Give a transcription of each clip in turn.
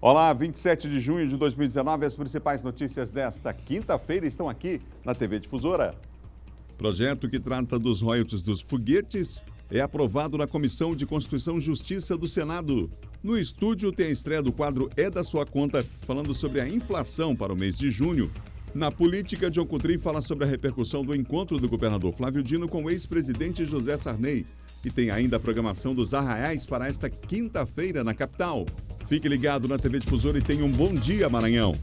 Olá, 27 de junho de 2019, as principais notícias desta quinta-feira estão aqui na TV Difusora. Projeto que trata dos royalties dos foguetes é aprovado na Comissão de Constituição e Justiça do Senado. No estúdio tem a estreia do quadro É da Sua Conta, falando sobre a inflação para o mês de junho. Na política, John Coutrin fala sobre a repercussão do encontro do governador Flávio Dino com o ex-presidente José Sarney. E tem ainda a programação dos arraiais para esta quinta-feira na capital. Fique ligado na TV Difusora e tenha um bom dia, Maranhão.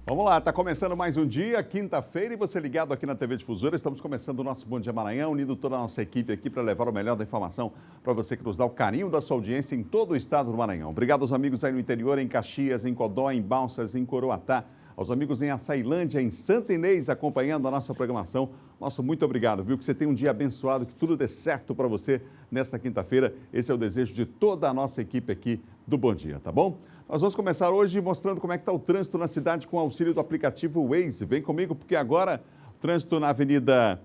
Vamos lá, está começando mais um dia, quinta-feira, e você ligado aqui na TV Difusora. Estamos começando o nosso Bom Dia Maranhão, unindo toda a nossa equipe aqui para levar o melhor da informação para você que nos dá o carinho da sua audiência em todo o estado do Maranhão. Obrigado aos amigos aí no interior, em Caxias, em Codó, em Balsas, em Coroatá, aos amigos em Açailândia, em Santa Inês, acompanhando a nossa programação. Nosso muito obrigado, viu? Que você tenha um dia abençoado, que tudo dê certo para você nesta quinta-feira. Esse é o desejo de toda a nossa equipe aqui do Bom Dia, tá bom? Nós vamos começar hoje mostrando como é que está o trânsito na cidade com o auxílio do aplicativo Waze. Vem comigo, porque agora o trânsito na Avenida...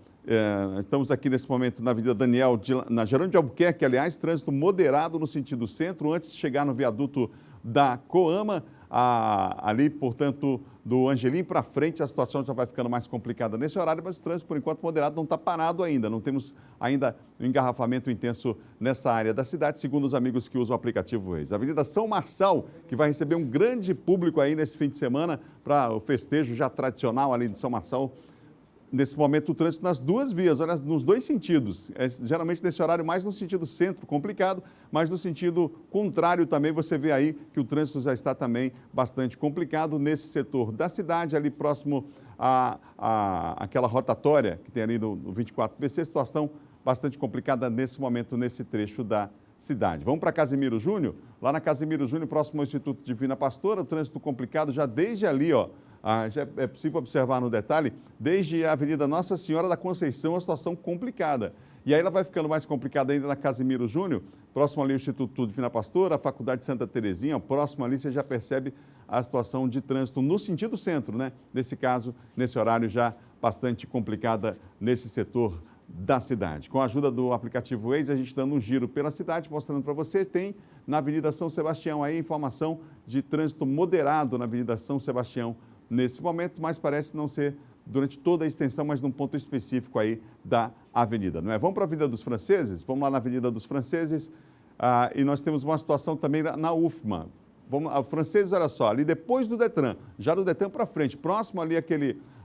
estamos aqui nesse momento na Avenida Daniel, na Jerônimo de Albuquerque, aliás, trânsito moderado no sentido centro, antes de chegar no viaduto da Coama, ali, portanto, do Angelim para frente, a situação já vai ficando mais complicada nesse horário, mas o trânsito, por enquanto, moderado, não está parado ainda. Não temos ainda um engarrafamento intenso nessa área da cidade, segundo os amigos que usam o aplicativo Waze. A Avenida São Marçal, que vai receber um grande público aí nesse fim de semana para o festejo já tradicional ali de São Marçal. Nesse momento, o trânsito nas duas vias, olha, nos dois sentidos. Geralmente, nesse horário, mais no sentido centro, complicado, mas no sentido contrário também, você vê aí que o trânsito já está também bastante complicado nesse setor da cidade, ali próximo àquela rotatória que tem ali no 24BC, situação bastante complicada nesse momento, nesse trecho da cidade. Vamos para Casimiro Júnior? Lá na Casimiro Júnior, próximo ao Instituto Divina Pastora, o trânsito complicado já desde ali, ó. Já é possível observar no detalhe, desde a Avenida Nossa Senhora da Conceição, a situação complicada. E aí ela vai ficando mais complicada ainda na Casimiro Júnior, próximo ali ao Instituto Divina Pastora, a Faculdade de Santa Terezinha, próximo ali você já percebe a situação de trânsito no sentido centro, né? Nesse caso, nesse horário já bastante complicada nesse setor da cidade. Com a ajuda do aplicativo Waze, a gente dando um giro pela cidade, mostrando para você, tem na Avenida São Sebastião aí informação de trânsito moderado na Avenida São Sebastião, nesse momento, mas parece não ser durante toda a extensão, mas num ponto específico aí da avenida, não é? Vamos para a Avenida dos Franceses? Vamos lá na Avenida dos Franceses e nós temos uma situação também na UFMA. A Franceses, olha só, ali depois do Detran, já do Detran para frente, próximo ali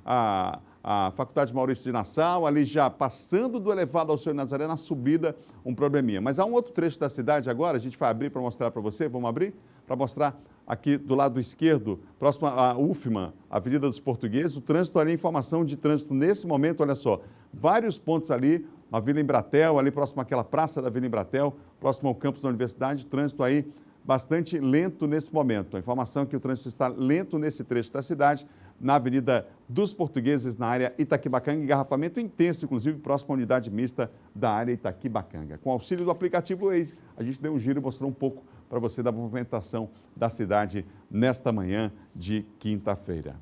a Faculdade Maurício de Nassau, ali já passando do elevado ao Senhor Nazaré, na subida, um probleminha. Mas há um outro trecho da cidade agora, a gente vai abrir para mostrar para você, vamos abrir? Para mostrar aqui do lado esquerdo, próximo à UFMA, Avenida dos Portugueses, o trânsito ali, informação de trânsito nesse momento, olha só, vários pontos ali, na Vila Embratel, ali próximo àquela praça da Vila Embratel, próximo ao campus da universidade, trânsito aí bastante lento nesse momento. A informação é que o trânsito está lento nesse trecho da cidade, na Avenida dos Portugueses, na área Itaquibacanga, engarrafamento intenso, inclusive próximo à unidade mista da área Itaquibacanga. Com auxílio do aplicativo Waze, a gente deu um giro e mostrou um pouco para você da movimentação da cidade nesta manhã de quinta-feira.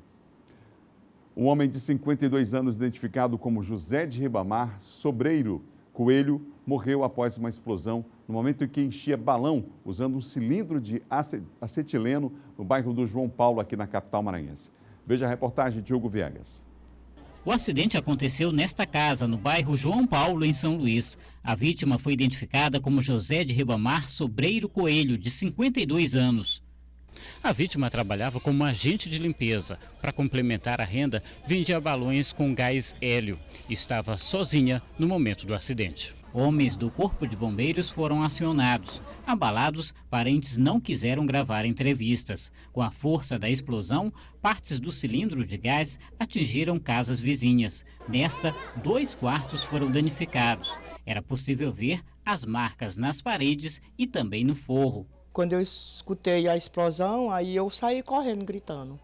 Um homem de 52 anos, identificado como José de Ribamar Sobreiro Coelho, morreu após uma explosão no momento em que enchia balão usando um cilindro de acetileno no bairro do João Paulo, aqui na capital maranhense. Veja a reportagem de Hugo Viegas. O acidente aconteceu nesta casa, no bairro João Paulo, em São Luís. A vítima foi identificada como José de Ribamar Sobreiro Coelho, de 52 anos. A vítima trabalhava como agente de limpeza. Para complementar a renda, vendia balões com gás hélio. Estava sozinha no momento do acidente. Homens do Corpo de Bombeiros foram acionados. Abalados, parentes não quiseram gravar entrevistas. Com a força da explosão, partes do cilindro de gás atingiram casas vizinhas. Nesta, 2 quartos foram danificados. Era possível ver as marcas nas paredes e também no forro. Quando eu escutei a explosão, aí eu saí correndo, gritando.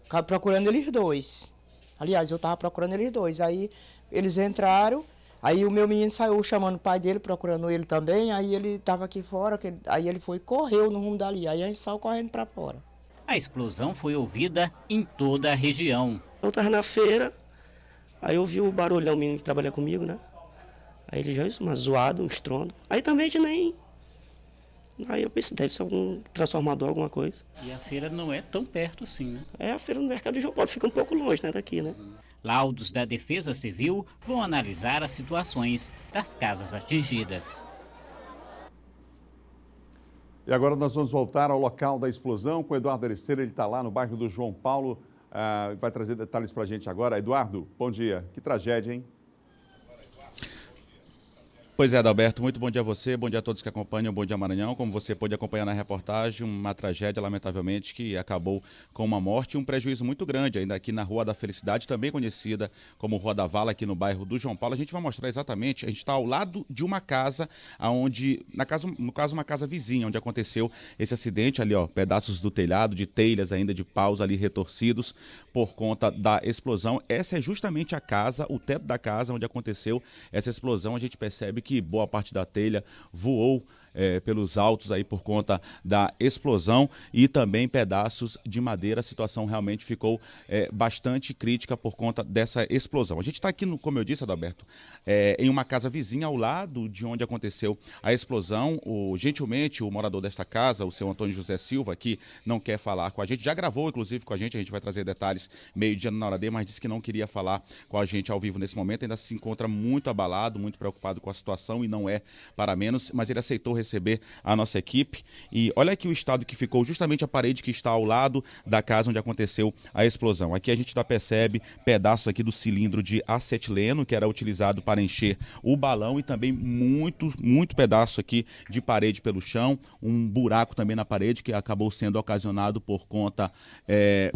Estava procurando eles dois. Aliás, eu estava procurando eles dois. Aí eles entraram. Aí o meu menino saiu chamando o pai dele, procurando ele também, aí ele estava aqui fora, aí ele correu no rumo dali, aí a gente saiu correndo para fora. A explosão foi ouvida em toda a região. Eu estava na feira, Aí eu vi o barulhão, o menino que trabalha comigo, né? Aí ele já uma zoada, um estrondo. Aí também a gente nem... Aí eu pensei, deve ser algum transformador, alguma coisa. E a feira não é tão perto assim, né? É, a feira no mercado de João Paulo fica um pouco longe, né, daqui, né? Laudos da Defesa Civil vão analisar as situações das casas atingidas. E agora nós vamos voltar ao local da explosão com o Eduardo Ericeira. Ele está lá no bairro do João Paulo. Vai trazer detalhes para a gente agora. Eduardo, bom dia. Que tragédia, hein? Pois é, Adalberto, muito bom dia a você, bom dia a todos que acompanham o Bom Dia Maranhão. Como você pôde acompanhar na reportagem, uma tragédia, lamentavelmente, que acabou com uma morte e um prejuízo muito grande, ainda aqui na Rua da Felicidade, também conhecida como Rua da Vala, aqui no bairro do João Paulo. A gente vai mostrar exatamente, a gente está ao lado de uma casa, no caso uma casa vizinha, onde aconteceu esse acidente ali, ó, pedaços do telhado, de telhas ainda, de paus ali retorcidos por conta da explosão. Essa é justamente a casa, o teto da casa onde aconteceu essa explosão. A gente percebe que boa parte da telha voou pelos altos aí por conta da explosão e também pedaços de madeira. A situação realmente ficou bastante crítica por conta dessa explosão. A gente está aqui, como eu disse, Adalberto, em uma casa vizinha ao lado de onde aconteceu a explosão. Gentilmente, o morador desta casa, o seu Antônio José Silva, que não quer falar com a gente, já gravou inclusive com a gente vai trazer detalhes meio-dia na hora D, mas disse que não queria falar com a gente ao vivo nesse momento, ainda se encontra muito abalado, muito preocupado com a situação e não é para menos, mas ele aceitou receber a nossa equipe. E olha aqui o estado que ficou justamente a parede que está ao lado da casa onde aconteceu a explosão. Aqui a gente já percebe pedaços aqui do cilindro de acetileno que era utilizado para encher o balão e também muito pedaço aqui de parede pelo chão, um buraco também na parede que acabou sendo ocasionado por conta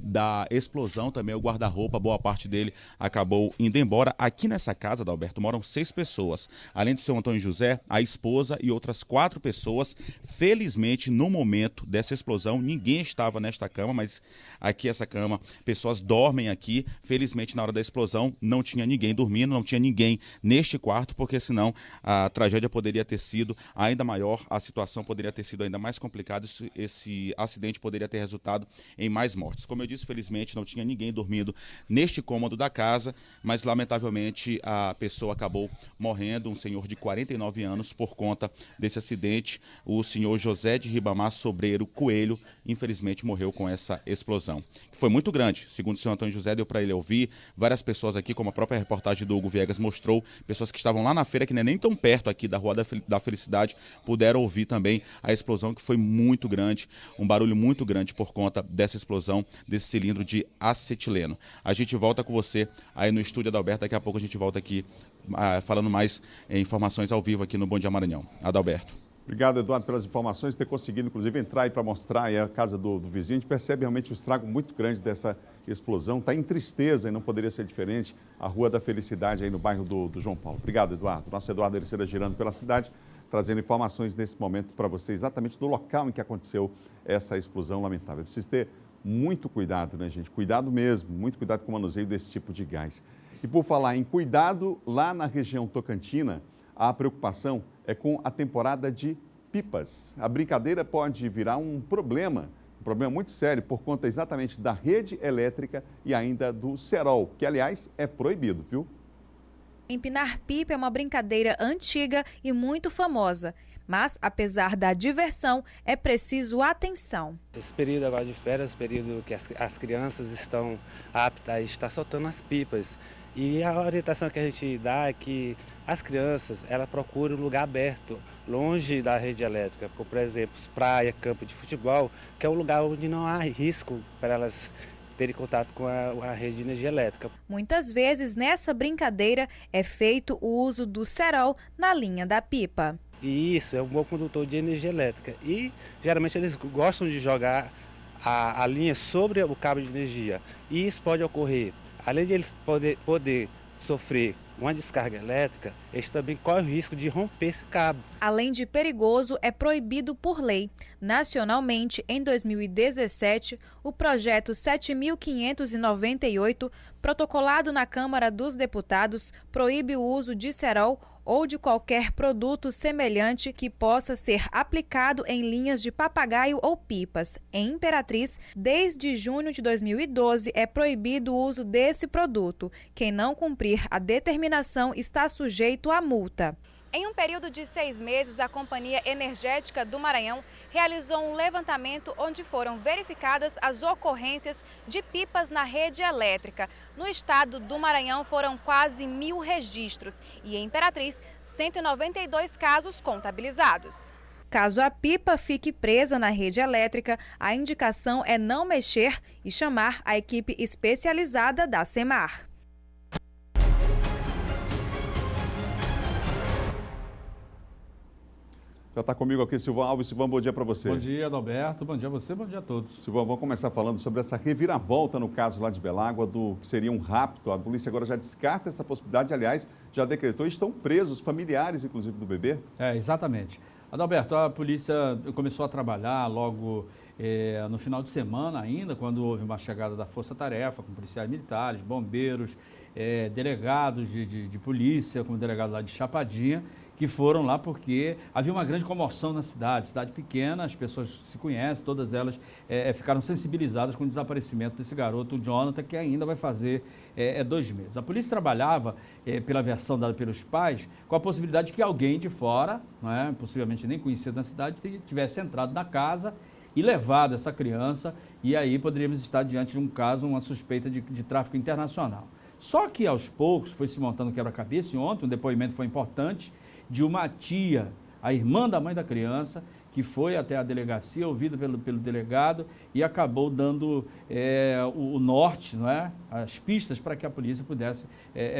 da explosão. Também o guarda-roupa, boa parte dele acabou indo embora. Aqui nessa casa, Adalberto, moram 6 pessoas, além do seu Antônio José, a esposa e outras 4 pessoas. Felizmente, no momento dessa explosão, ninguém estava nesta cama, mas aqui essa cama, pessoas dormem aqui. Felizmente, na hora da explosão, não tinha ninguém dormindo, não tinha ninguém neste quarto, porque senão a tragédia poderia ter sido ainda maior, a situação poderia ter sido ainda mais complicada, esse acidente poderia ter resultado em mais mortes. Como eu disse, felizmente, não tinha ninguém dormindo neste cômodo da casa, mas lamentavelmente a pessoa acabou morrendo, um senhor de 49 anos, por conta desse acidente. O senhor José de Ribamar Sobreiro Coelho, infelizmente, morreu com essa explosão, que foi muito grande. Segundo o senhor Antônio José, deu para ele ouvir várias pessoas aqui, como a própria reportagem do Hugo Viegas mostrou, pessoas que estavam lá na feira, que não é nem tão perto aqui da Rua da Felicidade, puderam ouvir também a explosão, que foi muito grande, um barulho muito grande por conta dessa explosão, desse cilindro de acetileno. A gente volta com você aí no estúdio, Adalberto. Daqui a pouco a gente volta aqui falando mais informações ao vivo aqui no Bom Dia Maranhão. Adalberto. Obrigado, Eduardo, pelas informações, ter conseguido, inclusive, entrar aí para mostrar aí a casa do vizinho. A gente percebe realmente o estrago muito grande dessa explosão. Está em tristeza e não poderia ser diferente. A Rua da Felicidade aí no bairro do João Paulo. Obrigado, Eduardo. Nosso Eduardo Ericeira girando pela cidade, trazendo informações nesse momento para você, exatamente do local em que aconteceu essa explosão lamentável. Precisa ter muito cuidado, né, gente? Cuidado mesmo, muito cuidado com o manuseio desse tipo de gás. E por falar em cuidado, lá na região tocantina, a preocupação é com a temporada de pipas. A brincadeira pode virar um problema muito sério por conta exatamente da rede elétrica e ainda do cerol, que aliás é proibido, viu? Empinar pipa é uma brincadeira antiga e muito famosa, mas apesar da diversão, é preciso atenção. Esse período agora de férias, período que as crianças estão aptas a estar soltando as pipas. E a orientação que a gente dá é que as crianças, elas procuram um lugar aberto, longe da rede elétrica, como, por exemplo, praia, campo de futebol, que é um lugar onde não há risco para elas terem contato com a rede de energia elétrica. Muitas vezes, nessa brincadeira, é feito o uso do cerol na linha da pipa. E isso é um bom condutor de energia elétrica. E, geralmente, eles gostam de jogar a linha sobre o cabo de energia. E isso pode ocorrer, além de eles poder sofrer uma descarga elétrica, eles também correm o risco de romper esse cabo. Além de perigoso, é proibido por lei. Nacionalmente, em 2017, o projeto 7.598, protocolado na Câmara dos Deputados, proíbe o uso de cerol ou de qualquer produto semelhante que possa ser aplicado em linhas de papagaio ou pipas. Em Imperatriz, desde junho de 2012, é proibido o uso desse produto. Quem não cumprir a determinação está sujeito a multa. Em um período de 6 meses, a Companhia Energética do Maranhão realizou um levantamento onde foram verificadas as ocorrências de pipas na rede elétrica. No estado do Maranhão foram quase 1.000 registros e em Imperatriz, 192 casos contabilizados. Caso a pipa fique presa na rede elétrica, a indicação é não mexer e chamar a equipe especializada da SEMAR. Já está comigo aqui Silvão Alves. Silvão, bom dia para você. Bom dia, Adalberto. Bom dia a você, bom dia a todos. Silvão, vamos começar falando sobre essa reviravolta no caso lá de Belágua, do que seria um rapto. A polícia agora já descarta essa possibilidade, aliás, já decretou e estão presos familiares, inclusive, do bebê. Exatamente. Adalberto, a polícia começou a trabalhar logo no final de semana ainda, quando houve uma chegada da Força Tarefa, com policiais militares, bombeiros, delegados de polícia, como o delegado lá de Chapadinha, que foram lá porque havia uma grande comoção na cidade pequena, as pessoas se conhecem, todas elas ficaram sensibilizadas com o desaparecimento desse garoto, o Jonathan, que ainda vai fazer 2 meses. A polícia trabalhava, pela versão dada pelos pais, com a possibilidade de que alguém de fora, possivelmente nem conhecido na cidade, tivesse entrado na casa e levado essa criança, e aí poderíamos estar diante de um caso, uma suspeita de tráfico internacional. Só que aos poucos foi se montando quebra-cabeça, e ontem um depoimento foi importante, de uma tia, a irmã da mãe da criança, que foi até a delegacia, ouvida pelo delegado, e acabou dando o norte, as pistas para que a polícia pudesse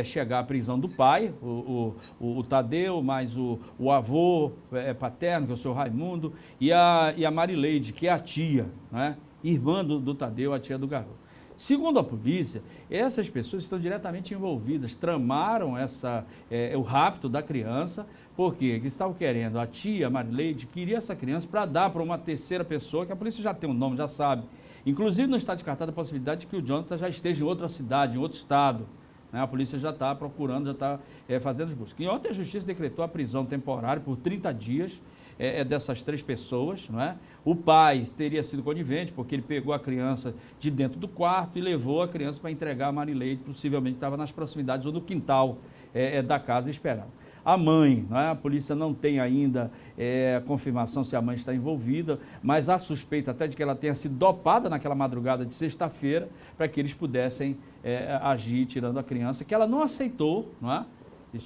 chegar à prisão do pai, o Tadeu, mais o avô paterno, que é o senhor Raimundo, e a Marileide, que é a tia, irmã do Tadeu, a tia do garoto. Segundo a polícia, essas pessoas estão diretamente envolvidas, tramaram o rapto da criança, porque estavam querendo, a tia Marileide queria essa criança para dar para uma terceira pessoa, que a polícia já tem um nome, já sabe. Inclusive não está descartada a possibilidade de que o Jonathan já esteja em outra cidade, em outro estado. A polícia já está procurando, já está fazendo as buscas. E ontem a justiça decretou a prisão temporária por 30 dias, dessas 3 pessoas, O pai teria sido conivente, porque ele pegou a criança de dentro do quarto e levou a criança para entregar a Marileide, possivelmente estava nas proximidades ou no quintal da casa esperando. A mãe, a polícia não tem ainda confirmação se a mãe está envolvida, mas há suspeita até de que ela tenha sido dopada naquela madrugada de sexta-feira, para que eles pudessem agir tirando a criança, que ela não aceitou, Eles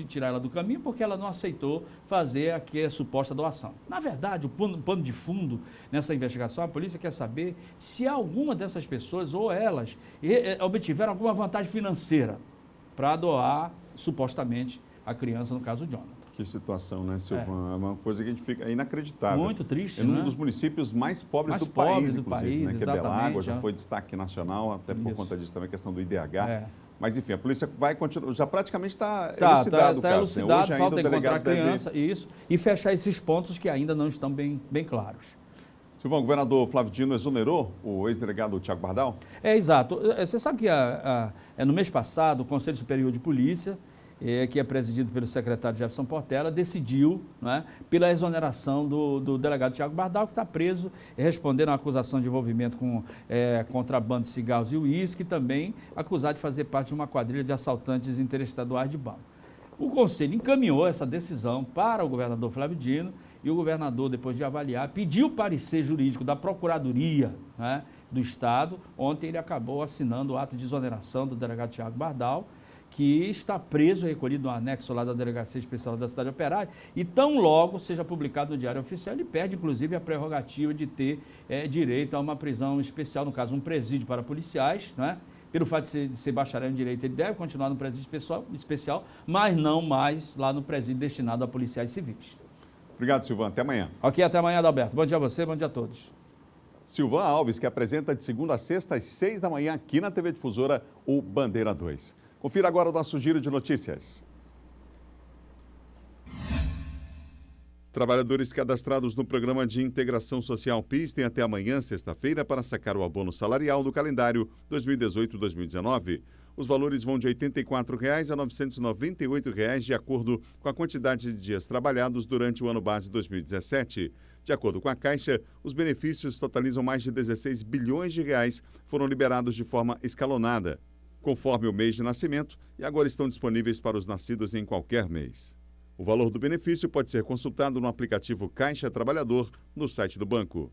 tirar ela do caminho porque ela não aceitou fazer a suposta doação. Na verdade, o pano de fundo nessa investigação, a polícia quer saber se alguma dessas pessoas ou elas obtiveram alguma vantagem financeira para doar, supostamente, a criança, no caso do Jonathan. Que situação, né, Silvão? É uma coisa que a gente fica inacreditável. Muito triste, É um dos municípios mais pobres do país, inclusive, que é Belágua, já foi destaque nacional, até por conta disso também, a questão do IDH. Mas, enfim, a polícia vai continuar, já praticamente está elucidado o caso. Elucidado, hoje falta ainda o encontrar a delegado criança, isso, e fechar esses pontos que ainda não estão bem claros. Silvão, o governador Flávio Dino exonerou o ex-delegado Tiago Bardal? Exato. Você sabe que no mês passado, o Conselho Superior de Polícia, que é presidido pelo secretário Jefferson Portela, decidiu pela exoneração do delegado Tiago Bardal, que está preso, respondendo à acusação de envolvimento com contrabando de cigarros e uísque, e também acusado de fazer parte de uma quadrilha de assaltantes interestaduais de banco. O Conselho encaminhou essa decisão para o governador Flávio Dino, e o governador, depois de avaliar, pediu o parecer jurídico da Procuradoria do Estado. Ontem ele acabou assinando o ato de exoneração do delegado Tiago Bardal, que está preso, recolhido no anexo lá da Delegacia Especial da Cidade Operária, e tão logo seja publicado no Diário Oficial, ele perde, inclusive, a prerrogativa de ter direito a uma prisão especial, no caso, um presídio para policiais, Pelo fato de ser bacharel em Direito, ele deve continuar no presídio especial, mas não mais lá no presídio destinado a policiais civis. Obrigado, Silvão. Até amanhã. Ok, até amanhã, Adalberto. Bom dia a você, bom dia a todos. Silvão Alves, que apresenta de segunda a sexta, às 6 da manhã, aqui na TV Difusora, o Bandeira 2. Confira agora o nosso giro de notícias. Trabalhadores cadastrados no Programa de Integração Social PIS têm até amanhã, sexta-feira, para sacar o abono salarial do calendário 2018-2019. Os valores vão de R$ 84,00 a R$ 998,00, de acordo com a quantidade de dias trabalhados durante o ano base 2017. De acordo com a Caixa, os benefícios totalizam mais de 16 bilhões de reais, foram liberados de forma escalonada, conforme o mês de nascimento, e agora estão disponíveis para os nascidos em qualquer mês. O valor do benefício pode ser consultado no aplicativo Caixa Trabalhador no site do banco.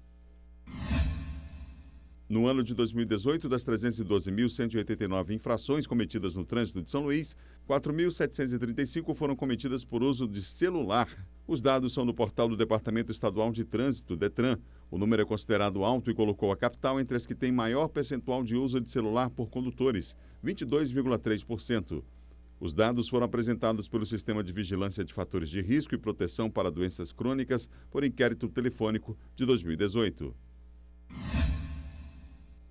No ano de 2018, das 312.189 infrações cometidas no trânsito de São Luís, 4.735 foram cometidas por uso de celular. Os dados são do portal do Departamento Estadual de Trânsito, DETRAN. O número é considerado alto e colocou a capital entre as que têm maior percentual de uso de celular por condutores, 22,3%. Os dados foram apresentados pelo Sistema de Vigilância de Fatores de Risco e Proteção para Doenças Crônicas por inquérito telefônico de 2018.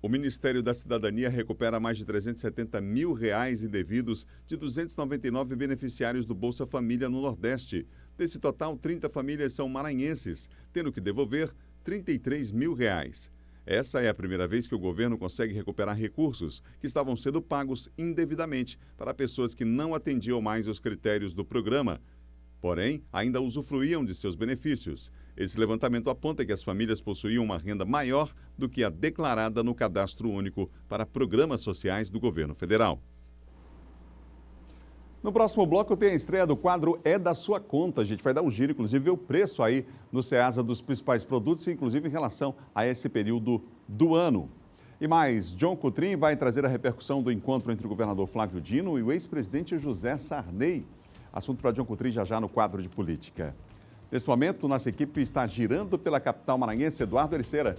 O Ministério da Cidadania recupera mais de R$ 370 mil indevidos de 299 beneficiários do Bolsa Família no Nordeste. Desse total, 30 famílias são maranhenses, tendo que devolver R$ 33 mil. Essa é a primeira vez que o governo consegue recuperar recursos que estavam sendo pagos indevidamente para pessoas que não atendiam mais os critérios do programa, porém ainda usufruíam de seus benefícios. Esse levantamento aponta que as famílias possuíam uma renda maior do que a declarada no Cadastro Único para Programas Sociais do Governo Federal. No próximo bloco tem a estreia do quadro É da Sua Conta. A gente vai dar um giro, inclusive ver o preço aí no Ceasa dos principais produtos, inclusive em relação a esse período do ano. E mais, John Coutrin vai trazer a repercussão do encontro entre o governador Flávio Dino e o ex-presidente José Sarney. Assunto para John Coutrin já no quadro de política. Nesse momento, nossa equipe está girando pela capital maranhense. Eduardo Ericeira.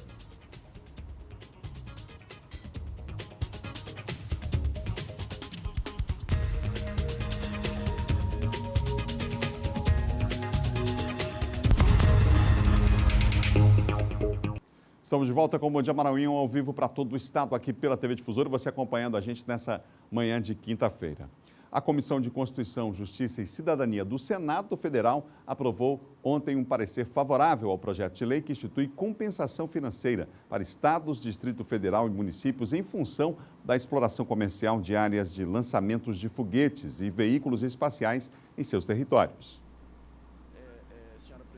Estamos de volta com o Bom Dia Maranhão ao vivo para todo o estado aqui pela TV Difusora, você acompanhando a gente nessa manhã de quinta-feira. A Comissão de Constituição, Justiça e Cidadania do Senado Federal aprovou ontem um parecer favorável ao projeto de lei que institui compensação financeira para estados, Distrito Federal e municípios em função da exploração comercial de áreas de lançamentos de foguetes e veículos espaciais em seus territórios.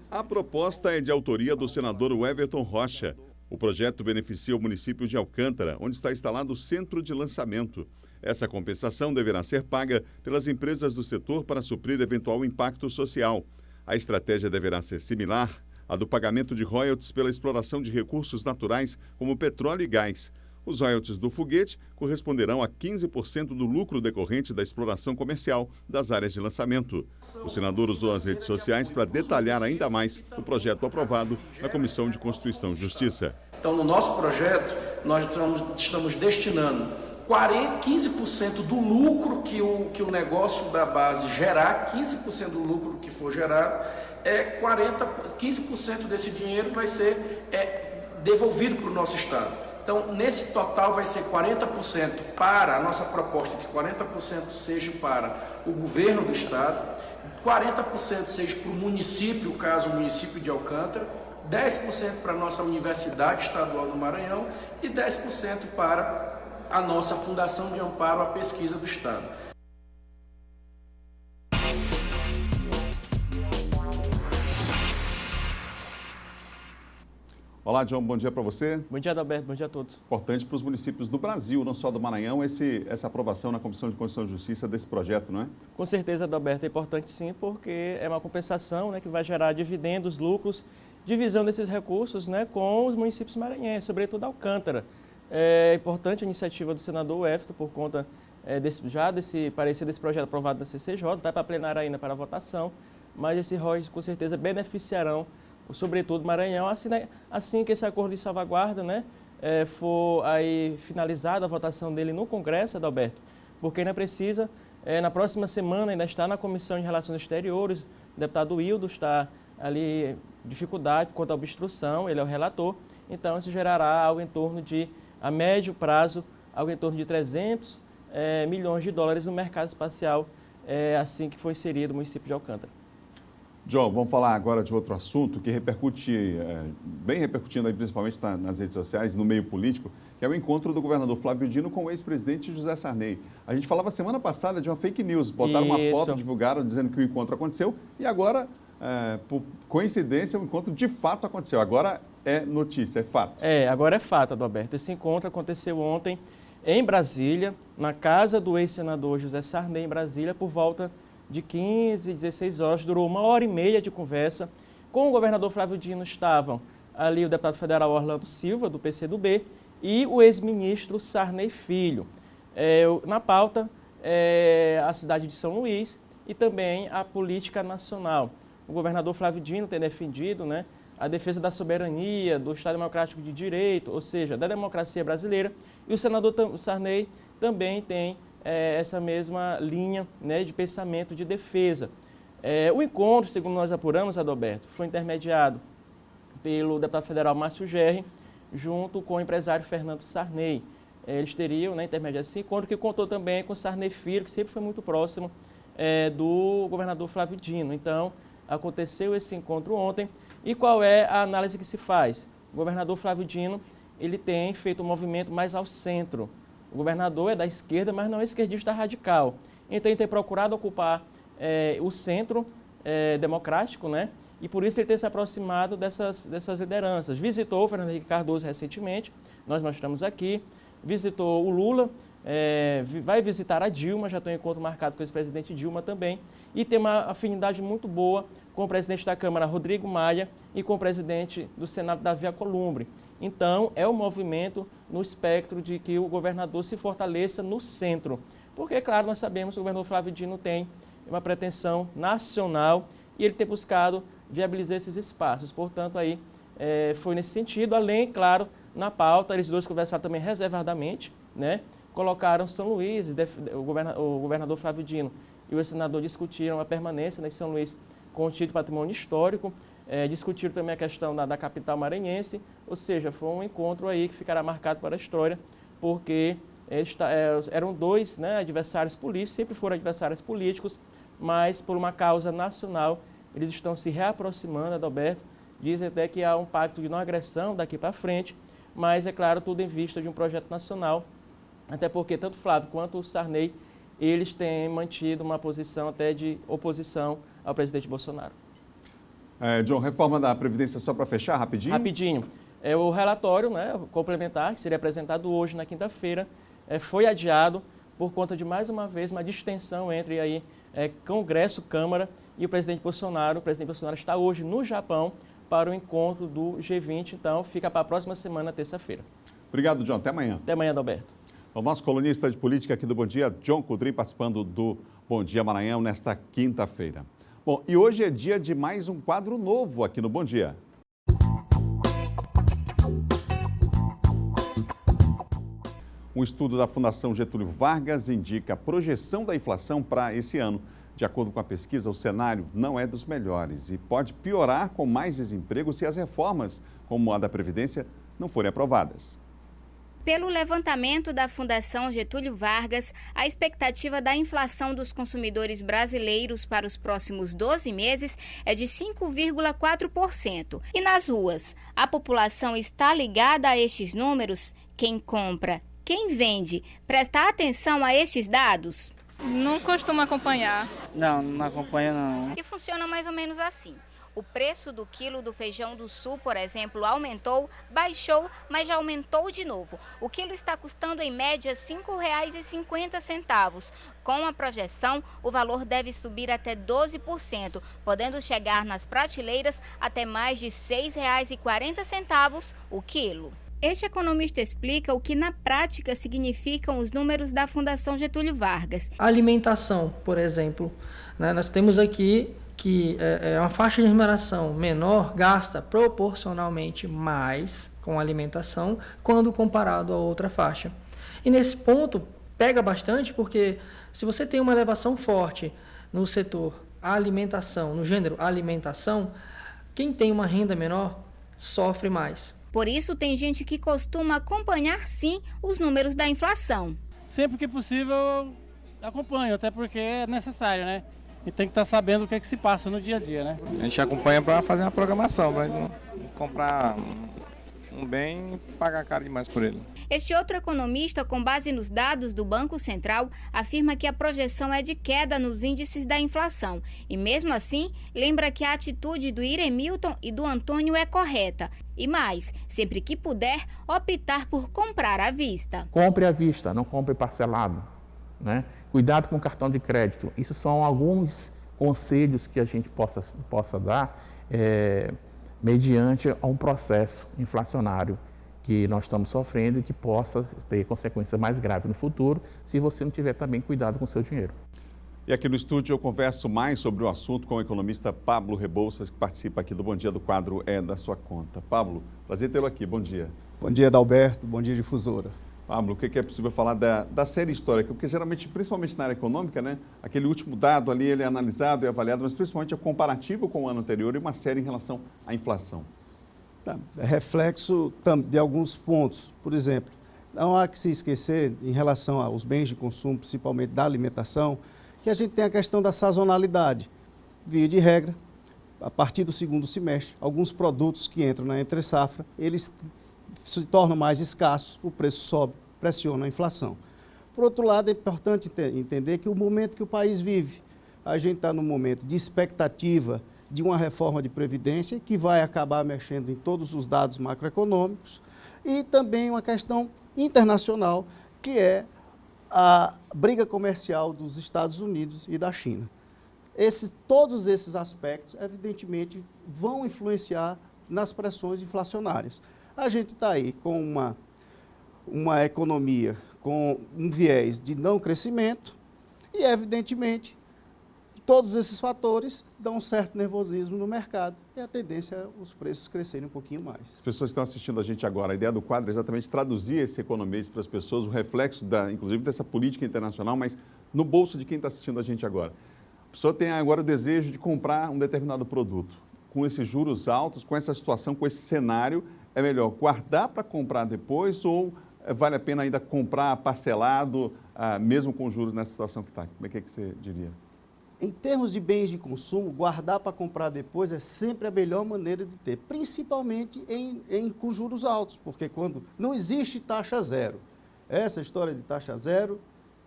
A proposta é de autoria do senador Everton Rocha. O projeto beneficia o município de Alcântara, onde está instalado o centro de lançamento. Essa compensação deverá ser paga pelas empresas do setor para suprir eventual impacto social. A estratégia deverá ser similar à do pagamento de royalties pela exploração de recursos naturais como petróleo e gás. Os royalties do foguete corresponderão a 15% do lucro decorrente da exploração comercial das áreas de lançamento. O senador usou as redes sociais para detalhar ainda mais o projeto aprovado na Comissão de Constituição e Justiça. Então, no nosso projeto, nós estamos destinando 15% do lucro que o negócio da base gerar, 15% do lucro que for gerado, 15% desse dinheiro vai ser devolvido para o nosso Estado. Então, nesse total vai ser 40% para, a nossa proposta é que 40% seja para o governo do Estado, 40% seja para o município, caso o município de Alcântara, 10% para a nossa Universidade Estadual do Maranhão e 10% para a nossa Fundação de Amparo à Pesquisa do Estado. Olá, John, bom dia para você. Bom dia, Adalberto, bom dia a todos. Importante para os municípios do Brasil, não só do Maranhão, essa aprovação na Comissão de Constituição e Justiça desse projeto, não é? Com certeza, Adalberto, é importante sim, porque é uma compensação, né, que vai gerar dividendos, lucros, divisão desses recursos, né, com os municípios maranhenses, sobretudo Alcântara. É importante a iniciativa do senador Everton por conta desse parecer desse projeto aprovado na CCJ, vai para a plenária ainda para a votação, mas esses royalties com certeza beneficiarão sobretudo Maranhão, assim que esse acordo de salvaguarda, né, for aí finalizada a votação dele no Congresso, Adalberto, porque ainda precisa, na próxima semana ainda está na Comissão de Relações Exteriores, o deputado Wildo está ali dificuldade quanto à obstrução, ele é o relator, então isso gerará algo em torno de, a médio prazo, algo em torno de 300 milhões de dólares no mercado espacial assim que foi inserido o município de Alcântara. John, vamos falar agora de outro assunto que repercute, bem repercutindo aí principalmente nas redes sociais, no meio político, que é o encontro do governador Flávio Dino com o ex-presidente José Sarney. A gente falava semana passada de uma fake news, botaram uma foto, divulgaram dizendo que o encontro aconteceu e agora, por coincidência, o encontro de fato aconteceu. Agora é notícia, é fato. Agora é fato, Adalberto. Esse encontro aconteceu ontem em Brasília, na casa do ex-senador José Sarney, em Brasília, por volta de 15, 16 horas, durou 1h30 de conversa. Com o governador Flávio Dino estavam ali o deputado federal Orlando Silva, do PCdoB, e o ex-ministro Sarney Filho. Na pauta, a cidade de São Luís e também a política nacional. O governador Flávio Dino tem defendido, a defesa da soberania, do Estado Democrático de Direito, ou seja, da democracia brasileira, e o senador Sarney também tem essa mesma linha de pensamento de defesa. O encontro, segundo nós apuramos, Adalberto, foi intermediado pelo deputado federal Márcio Gerri, junto com o empresário Fernando Sarney. Eles teriam intermediado esse encontro, que contou também com Sarney Filho, que sempre foi muito próximo do governador Flávio Dino. Então, aconteceu esse encontro ontem. E qual é a análise que se faz? O governador Flávio Dino ele tem feito um movimento mais ao centro. O governador é da esquerda, mas não é esquerdista radical. Então, ele tem procurado ocupar o centro democrático, e por isso ele tem se aproximado dessas lideranças. Visitou o Fernando Henrique Cardoso recentemente, nós mostramos aqui, visitou o Lula, vai visitar a Dilma, já tem um encontro marcado com o ex-presidente Dilma também, e tem uma afinidade muito boa com o presidente da Câmara, Rodrigo Maia, e com o presidente do Senado, Davi Alcolumbre. Então, é um movimento no espectro de que o governador se fortaleça no centro. Porque, claro, nós sabemos que o governador Flávio Dino tem uma pretensão nacional e ele tem buscado viabilizar esses espaços. Portanto, aí foi nesse sentido. Além, claro, na pauta, eles dois conversaram também reservadamente, colocaram São Luís, o governador Flávio Dino e o senador discutiram a permanência em São Luís com o título de patrimônio histórico, discutiram também a questão da capital maranhense, ou seja, foi um encontro aí que ficará marcado para a história, porque eram dois adversários políticos, sempre foram adversários políticos, mas por uma causa nacional, eles estão se reaproximando, Adalberto, dizem até que há um pacto de não agressão daqui para frente, mas é claro, tudo em vista de um projeto nacional, até porque tanto Flávio quanto o Sarney, eles têm mantido uma posição até de oposição ao presidente Bolsonaro. John, reforma da Previdência, só para fechar, rapidinho? Rapidinho. O relatório complementar, que seria apresentado hoje, na quinta-feira, foi adiado por conta de, mais uma vez, uma distensão entre aí, Congresso, Câmara e o presidente Bolsonaro. O presidente Bolsonaro está hoje no Japão para o encontro do G20, então fica para a próxima semana, terça-feira. Obrigado, John. Até amanhã. Até amanhã, Adalberto. O nosso colunista de política aqui do Bom Dia, John Cudrim, participando do Bom Dia Maranhão nesta quinta-feira. Bom, e hoje é dia de mais um quadro novo aqui no Bom Dia. Um estudo da Fundação Getúlio Vargas indica a projeção da inflação para esse ano. De acordo com a pesquisa, o cenário não é dos melhores e pode piorar com mais desemprego se as reformas, como a da Previdência, não forem aprovadas. Pelo levantamento da Fundação Getúlio Vargas, a expectativa da inflação dos consumidores brasileiros para os próximos 12 meses é de 5,4%. E nas ruas, a população está ligada a estes números? Quem compra, quem vende, presta atenção a estes dados? Não costumo acompanhar. Não acompanho não. E funciona mais ou menos assim. O preço do quilo do feijão do Sul, por exemplo, aumentou, baixou, mas já aumentou de novo. O quilo está custando em média R$ 5,50. Com a projeção, o valor deve subir até 12%, podendo chegar nas prateleiras até mais de R$ 6,40 o quilo. Este economista explica o que na prática significam os números da Fundação Getúlio Vargas. A alimentação, por exemplo, nós temos aqui que uma faixa de remuneração menor gasta proporcionalmente mais com alimentação quando comparado a outra faixa. E nesse ponto pega bastante porque se você tem uma elevação forte no setor alimentação, no gênero alimentação, quem tem uma renda menor sofre mais. Por isso tem gente que costuma acompanhar sim os números da inflação. sempre que possível eu acompanho, até porque é necessário, né? E tem que estar sabendo o que é que se passa no dia a dia, né? A gente acompanha para fazer uma programação, para não comprar um bem e pagar caro demais por ele. Este outro economista, com base nos dados do Banco Central, afirma que a projeção é de queda nos índices da inflação. E mesmo assim, lembra que a atitude do Iremilton e do Antônio é correta. E mais, sempre que puder, optar por comprar à vista. Compre à vista, não compre parcelado, né? Cuidado com o cartão de crédito. Isso são alguns conselhos que a gente possa dar mediante a um processo inflacionário que nós estamos sofrendo e que possa ter consequências mais graves no futuro, se você não tiver também cuidado com o seu dinheiro. E aqui no estúdio eu converso mais sobre o assunto com o economista Pablo Rebouças, que participa aqui do Bom Dia do quadro É da Sua Conta. Pablo, prazer tê-lo aqui, bom dia. Bom dia, Adalberto, bom dia, Difusora. Pablo, o que é possível falar da série histórica? Porque geralmente, principalmente na área econômica, né, aquele último dado ali ele é analisado e avaliado, mas principalmente é comparativo com o ano anterior e uma série em relação à inflação. É reflexo de alguns pontos. Por exemplo, não há que se esquecer, em relação aos bens de consumo, principalmente da alimentação, que a gente tem a questão da sazonalidade. Via de regra, a partir do segundo semestre, alguns produtos que entram na entre-safra, eles se tornam mais escassos, o preço sobe, pressiona a inflação. Por outro lado, é importante entender que o momento que o país vive, a gente está num momento de expectativa de uma reforma de previdência que vai acabar mexendo em todos os dados macroeconômicos e também uma questão internacional, que é a briga comercial dos Estados Unidos e da China. Todos esses aspectos, evidentemente, vão influenciar nas pressões inflacionárias. A gente está aí com uma economia com um viés de não crescimento e, evidentemente, todos esses fatores dão um certo nervosismo no mercado e a tendência é os preços crescerem um pouquinho mais. As pessoas que estão assistindo a gente agora, a ideia do quadro é exatamente traduzir esse economês para as pessoas, o reflexo, inclusive, dessa política internacional, mas no bolso de quem está assistindo a gente agora. A pessoa tem agora o desejo de comprar um determinado produto. Com esses juros altos, com essa situação, com esse cenário, é melhor guardar para comprar depois ou vale a pena ainda comprar parcelado, mesmo com juros nessa situação que está? Como é que você diria? Em termos de bens de consumo, guardar para comprar depois é sempre a melhor maneira de ter, principalmente com juros altos, porque quando não existe taxa zero, essa história de taxa zero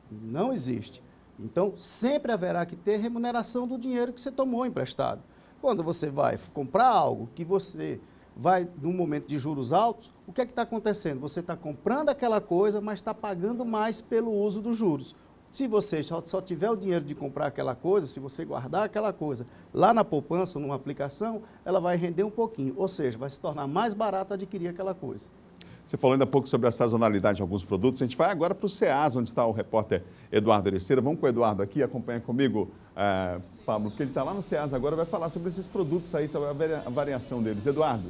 não existe. Então, sempre haverá que ter remuneração do dinheiro que você tomou emprestado. Quando você vai comprar algo que você vai num momento de juros altos, o que é que está acontecendo? Você está comprando aquela coisa, mas está pagando mais pelo uso dos juros. Se você só tiver o dinheiro de comprar aquela coisa, se você guardar aquela coisa lá na poupança ou numa aplicação, ela vai render um pouquinho, ou seja, vai se tornar mais barato adquirir aquela coisa. Você falou ainda há pouco sobre a sazonalidade de alguns produtos. A gente vai agora para o Ceasa, onde está o repórter Eduardo Ereceira. Vamos com o Eduardo aqui, acompanha comigo, Pablo, porque ele está lá no Ceasa agora, vai falar sobre esses produtos aí, sobre a variação deles. Eduardo.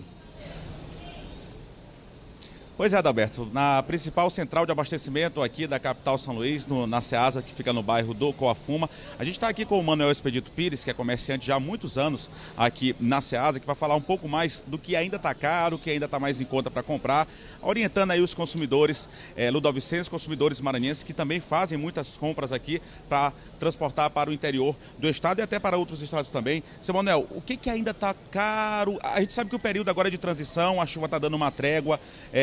Pois é, Adalberto, na principal central de abastecimento aqui da capital São Luís, na Ceasa, que fica no bairro do Coafuma, a gente está aqui com o Manuel Expedito Pires, que é comerciante já há muitos anos aqui na Ceasa, que vai falar um pouco mais do que ainda está caro, o que ainda está mais em conta para comprar, orientando aí os consumidores ludovicenses, consumidores maranhenses, que também fazem muitas compras aqui para transportar para o interior do estado e até para outros estados também. Seu Manuel, o que ainda está caro? A gente sabe que o período agora é de transição, a chuva está dando uma trégua,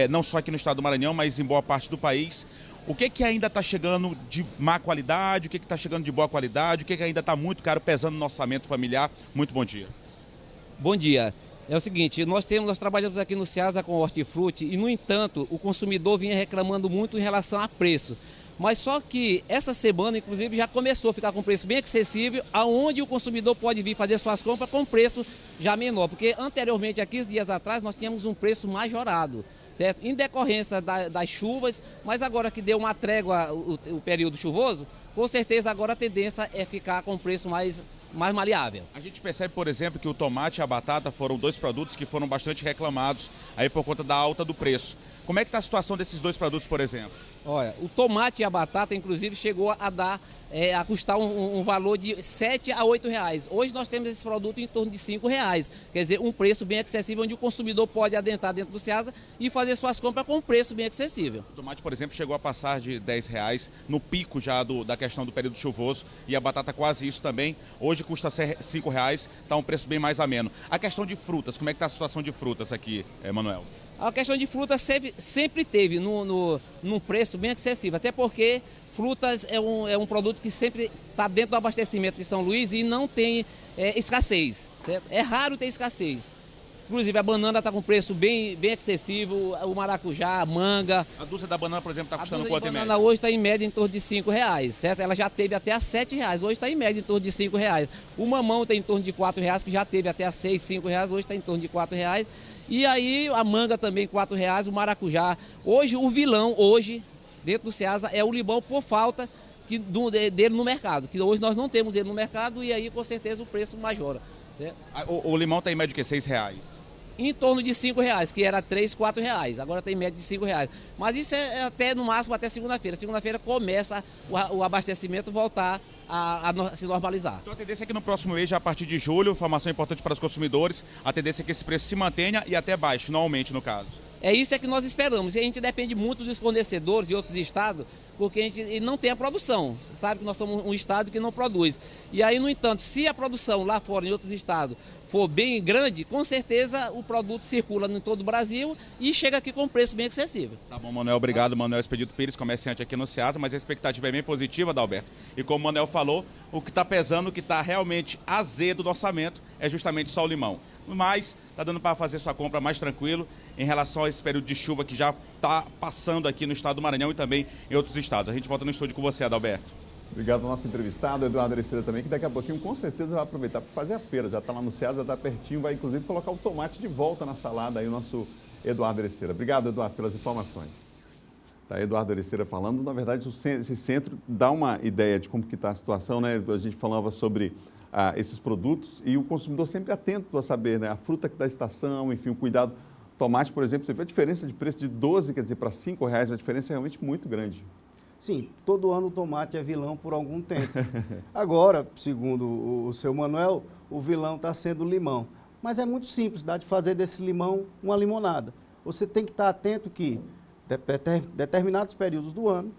não só aqui no estado do Maranhão, mas em boa parte do país. O que ainda está chegando de má qualidade, o que está chegando de boa qualidade, o que ainda está muito caro, pesando no orçamento familiar? Muito bom dia. Bom dia. É o seguinte, nós trabalhamos aqui no Ceasa com hortifruti e, no entanto, o consumidor vinha reclamando muito em relação a preço. Mas só que essa semana, inclusive, já começou a ficar com preço bem acessível, aonde o consumidor pode vir fazer suas compras com preço já menor. Porque anteriormente, há 15 dias atrás, nós tínhamos um preço majorado, certo? Em decorrência das chuvas, mas agora que deu uma trégua o período chuvoso, com certeza agora a tendência é ficar com preço mais mais maleável. A gente percebe, por exemplo, que o tomate e a batata foram 2 produtos que foram bastante reclamados aí por conta da alta do preço. Como é que está a situação desses 2 produtos, por exemplo? Olha, o tomate e a batata, inclusive, chegou a custar um valor de R$ 7 a R$ 8. Hoje nós temos esse produto em torno de R$ 5. Quer dizer, um preço bem acessível, onde o consumidor pode adentrar dentro do Ceasa e fazer suas compras com um preço bem acessível. O tomate, por exemplo, chegou a passar de R$ 10 no pico já da questão do período chuvoso, e a batata quase isso também. Hoje custa R$ 5, está um preço bem mais ameno. A questão de frutas, como é que está a situação de frutas aqui, Manuel? A questão de frutas sempre teve num preço bem acessível, até porque frutas é um produto que sempre está dentro do abastecimento de São Luís e não tem escassez, certo? É raro ter escassez. Inclusive a banana está com preço bem acessível, o maracujá, a manga. A dúzia da banana, por exemplo, está custando quanto em média? A banana hoje está em média em torno de R$ 5, certo? Ela já teve até a R$ 7, hoje está em média em torno de R$ 5. O mamão está em torno de R$ 4, que já teve até a R$ 6, R$ 5, hoje está em torno de R$ 4. E aí a manga também R$ 4, o maracujá. Hoje o vilão, dentro do Ceasa, é o limão por falta dele no mercado. Que hoje nós não temos ele no mercado e aí com certeza o preço majora. Certo? O limão está em média de quê? R$ 6? Em torno de R$ 5, que era R$ 3, R$ 4. Agora tem média de R$ 5. Mas isso é até no máximo até segunda-feira. Segunda-feira começa o abastecimento voltar a se normalizar. Então a tendência é que no próximo mês, já a partir de julho, informação importante para os consumidores, a tendência é que esse preço se mantenha e até baixe, não aumente no caso. É isso que nós esperamos. E a gente depende muito dos fornecedores de outros estados, porque a gente não tem a produção. Sabe que nós somos um estado que não produz. E aí, no entanto, se a produção lá fora, em outros estados, for bem grande, com certeza o produto circula em todo o Brasil e chega aqui com um preço bem acessível. Tá bom, Manuel, obrigado. Manuel Expedito Pires, comerciante aqui no Ceasa, mas a expectativa é bem positiva, Adalberto. E como o Manuel falou, o que está pesando, o que está realmente azedo do orçamento é justamente só o limão. Mas está dando para fazer sua compra mais tranquilo em relação a esse período de chuva que já está passando aqui no estado do Maranhão e também em outros estados. A gente volta no estúdio com você, Adalberto. Obrigado ao nosso entrevistado, Eduardo Areceira também, que daqui a pouquinho com certeza vai aproveitar para fazer a feira. Já está lá no Ceasa, já está pertinho, vai inclusive colocar o tomate de volta na salada aí, o nosso Eduardo Areceira. Obrigado, Eduardo, pelas informações. Tá, Eduardo Areceira falando, na verdade, esse centro dá uma ideia de como que está a situação, né? A gente falava sobre esses produtos e o consumidor sempre atento a saber, né? A fruta da estação, enfim, o cuidado. Tomate, por exemplo, você vê a diferença de preço de 12, quer dizer, para R$ 5, a diferença é realmente muito grande. Sim, todo ano o tomate é vilão por algum tempo. Agora, segundo o seu Manuel, o vilão está sendo o limão. Mas é muito simples, dá de fazer desse limão uma limonada. Você tem que estar atento que, determinados períodos do ano,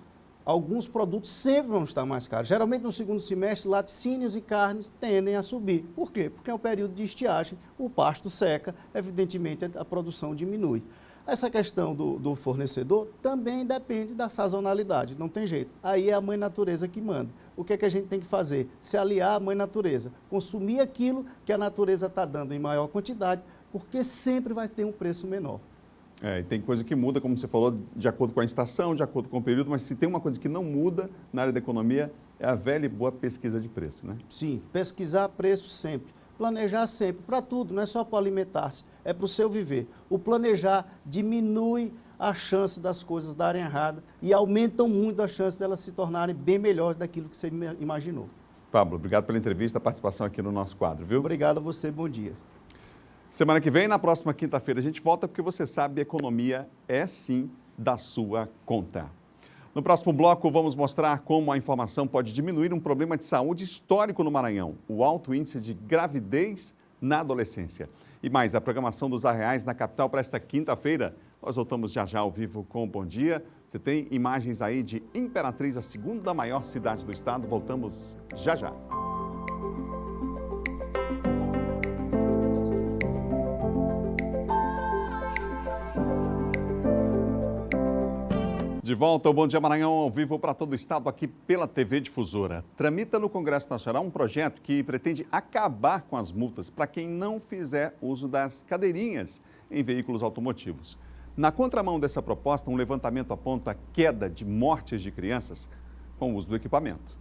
alguns produtos sempre vão estar mais caros. Geralmente, no segundo semestre, laticínios e carnes tendem a subir. Por quê? Porque é um período de estiagem, o pasto seca, evidentemente a produção diminui. Essa questão do fornecedor também depende da sazonalidade, não tem jeito. Aí é a mãe natureza que manda. O que é que a gente tem que fazer? Se aliar à mãe natureza, consumir aquilo que a natureza está dando em maior quantidade, porque sempre vai ter um preço menor. E tem coisa que muda, como você falou, de acordo com a estação, de acordo com o período, mas se tem uma coisa que não muda na área da economia, é a velha e boa pesquisa de preço, né? Sim, pesquisar preço sempre. Planejar sempre, para tudo, não é só para alimentar-se, é para o seu viver. O planejar diminui a chance das coisas darem errado e aumentam muito a chance delas se tornarem bem melhores daquilo que você imaginou. Pablo, obrigado pela entrevista, a participação aqui no nosso quadro, viu? Obrigado a você, bom dia. Semana que vem, na próxima quinta-feira, a gente volta porque você sabe, a economia é sim da sua conta. No próximo bloco, vamos mostrar como a informação pode diminuir um problema de saúde histórico no Maranhão, o alto índice de gravidez na adolescência. E mais, a programação dos Arraiais na capital para esta quinta-feira. Nós voltamos já ao vivo com o Bom Dia. Você tem imagens aí de Imperatriz, a segunda maior cidade do estado. Voltamos já. De volta ao Bom Dia Maranhão, ao vivo para todo o estado, aqui pela TV Difusora. Tramita no Congresso Nacional um projeto que pretende acabar com as multas para quem não fizer uso das cadeirinhas em veículos automotivos. Na contramão dessa proposta, um levantamento aponta a queda de mortes de crianças com o uso do equipamento.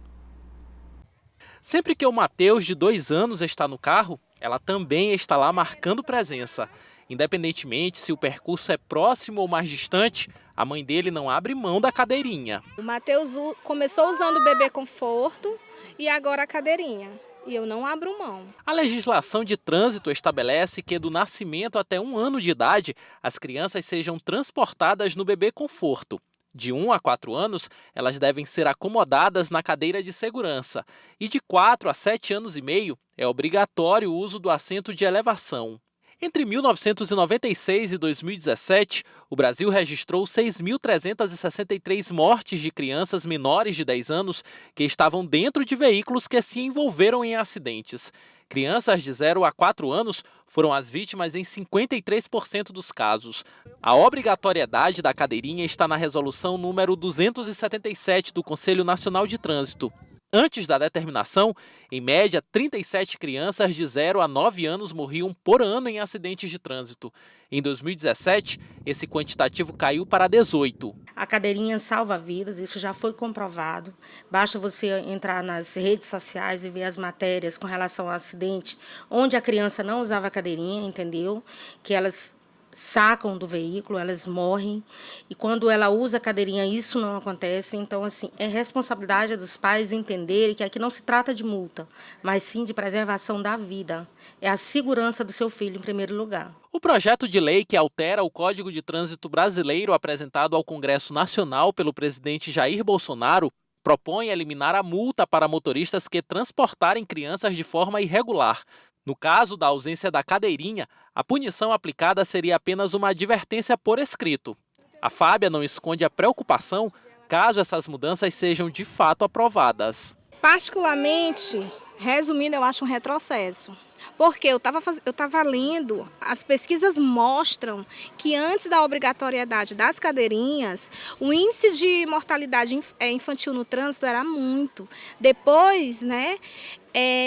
Sempre que o Matheus, de 2 anos, está no carro, ela também está lá marcando presença. Independentemente se o percurso é próximo ou mais distante, a mãe dele não abre mão da cadeirinha. O Matheus começou usando o bebê conforto e agora a cadeirinha. e eu não abro mão. A legislação de trânsito estabelece que do nascimento até 1 ano de idade, as crianças sejam transportadas no bebê conforto. De 1 a 4 anos, elas devem ser acomodadas na cadeira de segurança. E de 4 a 7 anos e meio, é obrigatório o uso do assento de elevação. Entre 1996 e 2017, o Brasil registrou 6.363 mortes de crianças menores de 10 anos que estavam dentro de veículos que se envolveram em acidentes. Crianças de 0 a 4 anos foram as vítimas em 53% dos casos. A obrigatoriedade da cadeirinha está na resolução número 277 do Conselho Nacional de Trânsito. Antes da determinação, em média, 37 crianças de 0 a 9 anos morriam por ano em acidentes de trânsito. Em 2017, esse quantitativo caiu para 18. A cadeirinha salva vidas, isso já foi comprovado. Basta você entrar nas redes sociais e ver as matérias com relação ao acidente, onde a criança não usava a cadeirinha, entendeu? Que elas sacam do veículo, elas morrem, e quando ela usa a cadeirinha isso não acontece. Então, assim, é responsabilidade dos pais entenderem que aqui não se trata de multa, mas sim de preservação da vida. É a segurança do seu filho em primeiro lugar. O projeto de lei que altera o Código de Trânsito Brasileiro apresentado ao Congresso Nacional pelo presidente Jair Bolsonaro propõe eliminar a multa para motoristas que transportarem crianças de forma irregular. No caso da ausência da cadeirinha, a punição aplicada seria apenas uma advertência por escrito. A Fábia não esconde a preocupação caso essas mudanças sejam de fato aprovadas. Particularmente, resumindo, eu acho um retrocesso. Porque eu estava lendo, as pesquisas mostram que antes da obrigatoriedade das cadeirinhas, o índice de mortalidade infantil no trânsito era muito. Depois,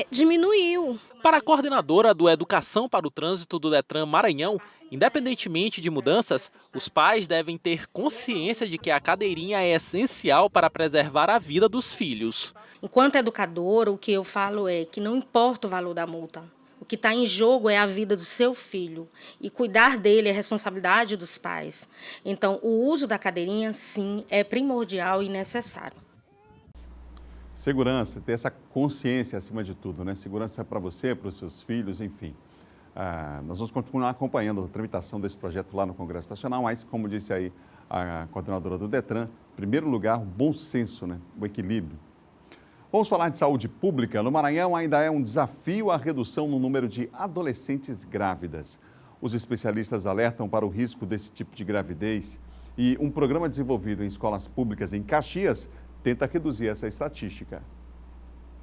diminuiu. Para a coordenadora do Educação para o Trânsito do Detran Maranhão, independentemente de mudanças, os pais devem ter consciência de que a cadeirinha é essencial para preservar a vida dos filhos. Enquanto educadora, o que eu falo é que não importa o valor da multa. O que está em jogo é a vida do seu filho, e cuidar dele é responsabilidade dos pais. Então, o uso da cadeirinha, sim, é primordial e necessário. Segurança, ter essa consciência acima de tudo, né? Segurança para você, para os seus filhos, enfim. Nós vamos continuar acompanhando a tramitação desse projeto lá no Congresso Nacional, mas, como disse aí a coordenadora do Detran, em primeiro lugar, o bom senso, né? O equilíbrio. Vamos falar de saúde pública. No Maranhão ainda é um desafio a redução no número de adolescentes grávidas. Os especialistas alertam para o risco desse tipo de gravidez e um programa desenvolvido em escolas públicas em Caxias tenta reduzir essa estatística.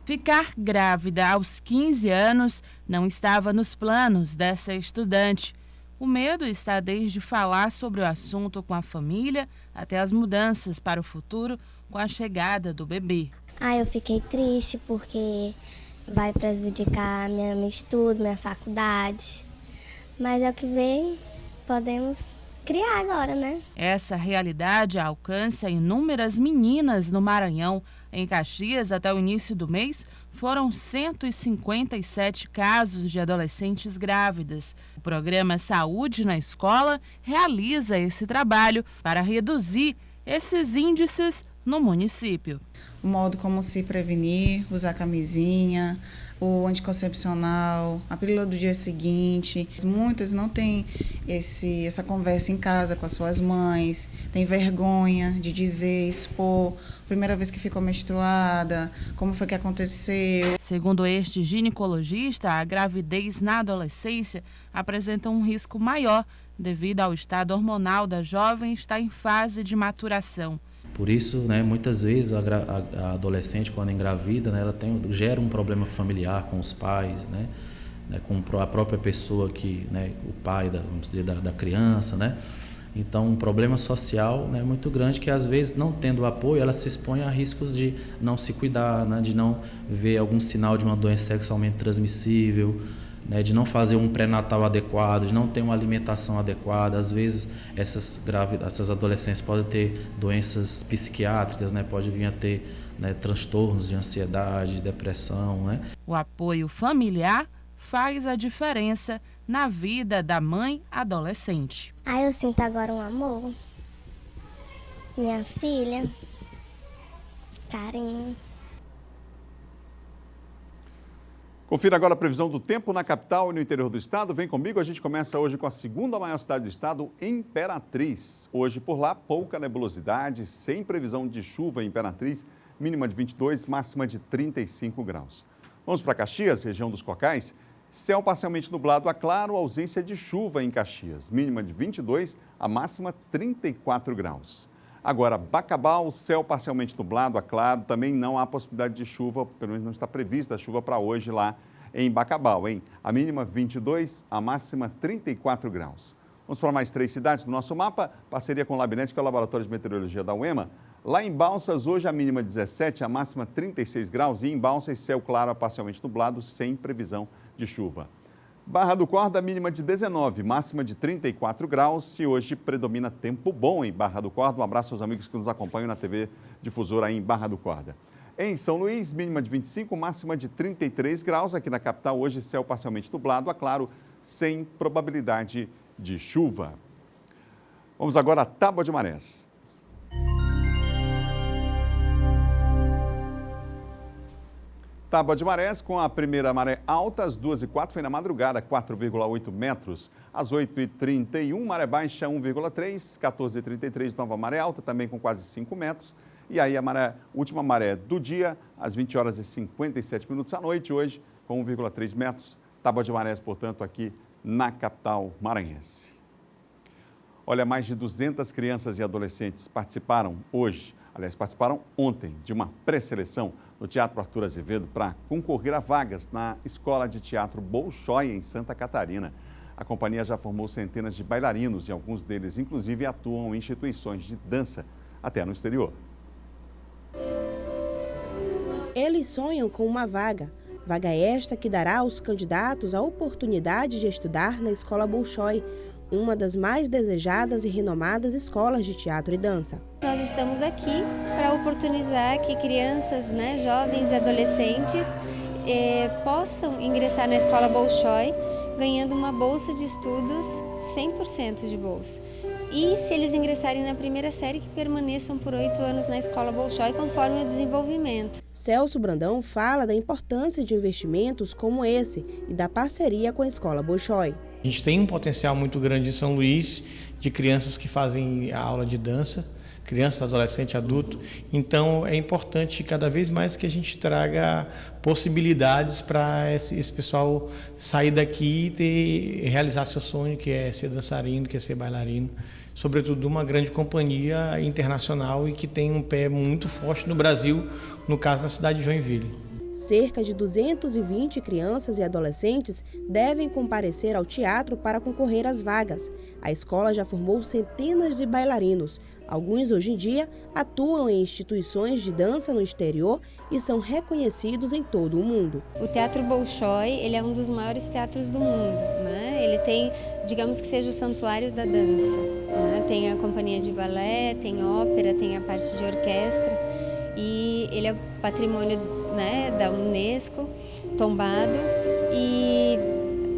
Ficar grávida aos 15 anos não estava nos planos dessa estudante. O medo está desde falar sobre o assunto com a família até as mudanças para o futuro com a chegada do bebê. Eu fiquei triste porque vai prejudicar meu estudo, minha faculdade. Mas é o que vem, podemos criar agora, né? Essa realidade alcança inúmeras meninas no Maranhão. Em Caxias, até o início do mês, foram 157 casos de adolescentes grávidas. O programa Saúde na Escola realiza esse trabalho para reduzir esses índices no município. O modo como se prevenir, usar camisinha, o anticoncepcional, a pílula do dia seguinte. Muitas não têm essa conversa em casa com as suas mães, têm vergonha de dizer, expor, primeira vez que ficou menstruada, como foi que aconteceu. Segundo este ginecologista, a gravidez na adolescência apresenta um risco maior devido ao estado hormonal da jovem estar em fase de maturação. Por isso, muitas vezes a adolescente, quando engravida, ela gera um problema familiar com os pais, com a própria pessoa o pai da criança, Então, um problema social muito grande que, às vezes, não tendo apoio, ela se expõe a riscos de não se cuidar, de não ver algum sinal de uma doença sexualmente transmissível, de não fazer um pré-natal adequado, de não ter uma alimentação adequada. Às vezes, essas adolescentes podem ter doenças psiquiátricas, pode vir a ter transtornos de ansiedade, depressão. O apoio familiar faz a diferença na vida da mãe adolescente. Eu sinto agora um amor. Minha filha, carinho. Confira agora a previsão do tempo na capital e no interior do estado. Vem comigo, a gente começa hoje com a segunda maior cidade do estado, Imperatriz. Hoje por lá, pouca nebulosidade, sem previsão de chuva em Imperatriz, mínima de 22, máxima de 35 graus. Vamos para Caxias, região dos Cocais. Céu parcialmente nublado a claro, ausência de chuva em Caxias, mínima de 22, a máxima 34 graus. Agora, Bacabal, céu parcialmente nublado a claro, também não há possibilidade de chuva, pelo menos não está prevista a chuva para hoje lá em Bacabal, hein? A mínima 22, a máxima 34 graus. Vamos para mais 3 cidades do nosso mapa, parceria com o Labinete, que é o Laboratório de Meteorologia da UEMA. Lá em Balsas, hoje a mínima 17, a máxima 36 graus, e em Balsas, céu claro a parcialmente nublado, sem previsão de chuva. Barra do Corda, mínima de 19, máxima de 34 graus, e hoje predomina tempo bom em Barra do Corda. Um abraço aos amigos que nos acompanham na TV Difusora aí em Barra do Corda. Em São Luís, mínima de 25, máxima de 33 graus. Aqui na capital, hoje, céu parcialmente nublado, a claro, sem probabilidade de chuva. Vamos agora à Tábua de Marés. Tábua de Marés, com a primeira maré alta, às 2h04, foi na madrugada, 4,8 metros. Às 8h31, maré baixa, 1,3, 14h33, nova maré alta, também com quase 5 metros. E aí a última maré do dia, às 20h57 à noite, hoje, com 1,3 metros. Tábua de Marés, portanto, aqui na capital maranhense. Olha, mais de 200 crianças e adolescentes participaram ontem de uma pré-seleção no Teatro Arthur Azevedo para concorrer a vagas na Escola de Teatro Bolshoi, em Santa Catarina. A companhia já formou centenas de bailarinos e alguns deles, inclusive, atuam em instituições de dança, até no exterior. Eles sonham com uma vaga esta que dará aos candidatos a oportunidade de estudar na Escola Bolshoi, uma das mais desejadas e renomadas escolas de teatro e dança. Nós estamos aqui para oportunizar que crianças, jovens e adolescentes possam ingressar na Escola Bolshoi, ganhando uma bolsa de estudos 100% de bolsa. E se eles ingressarem na primeira série, que permaneçam por 8 anos na Escola Bolshoi, conforme o desenvolvimento. Celso Brandão fala da importância de investimentos como esse e da parceria com a Escola Bolshoi. A gente tem um potencial muito grande em São Luís de crianças que fazem a aula de dança, criança, adolescente, adulto. Então é importante cada vez mais que a gente traga possibilidades para esse pessoal sair daqui e realizar seu sonho, que é ser dançarino, que é ser bailarino, sobretudo de uma grande companhia internacional e que tem um pé muito forte no Brasil, no caso na cidade de Joinville. Cerca de 220 crianças e adolescentes devem comparecer ao teatro para concorrer às vagas. A escola já formou centenas de bailarinos. Alguns, hoje em dia, atuam em instituições de dança no exterior e são reconhecidos em todo o mundo. O Teatro Bolshoi, ele é um dos maiores teatros do mundo, Ele tem, digamos que seja o santuário da dança, Tem a companhia de balé, tem ópera, tem a parte de orquestra e ele é patrimônio da Unesco, tombado, e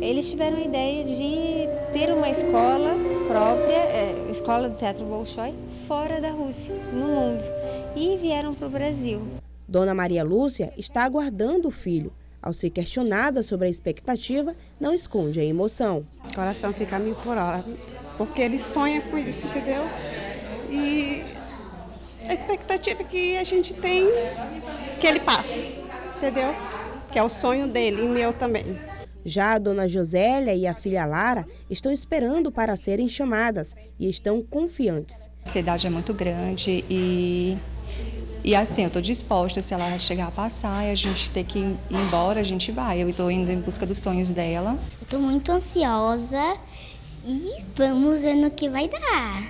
eles tiveram a ideia de ter uma escola própria, escola do Teatro Bolshoi, fora da Rússia, no mundo, e vieram para o Brasil. Dona Maria Lúcia está aguardando o filho. Ao ser questionada sobre a expectativa, não esconde a emoção. O coração fica a 1000 por hora, porque ele sonha com isso, entendeu? E a expectativa que a gente tem, que ele passe, entendeu? Que é o sonho dele e meu também. Já a dona Josélia e a filha Lara estão esperando para serem chamadas e estão confiantes. A ansiedade é muito grande e assim, eu estou disposta, se ela chegar a passar e a gente ter que ir embora, a gente vai. Eu estou indo em busca dos sonhos dela. Estou muito ansiosa e vamos ver no que vai dar.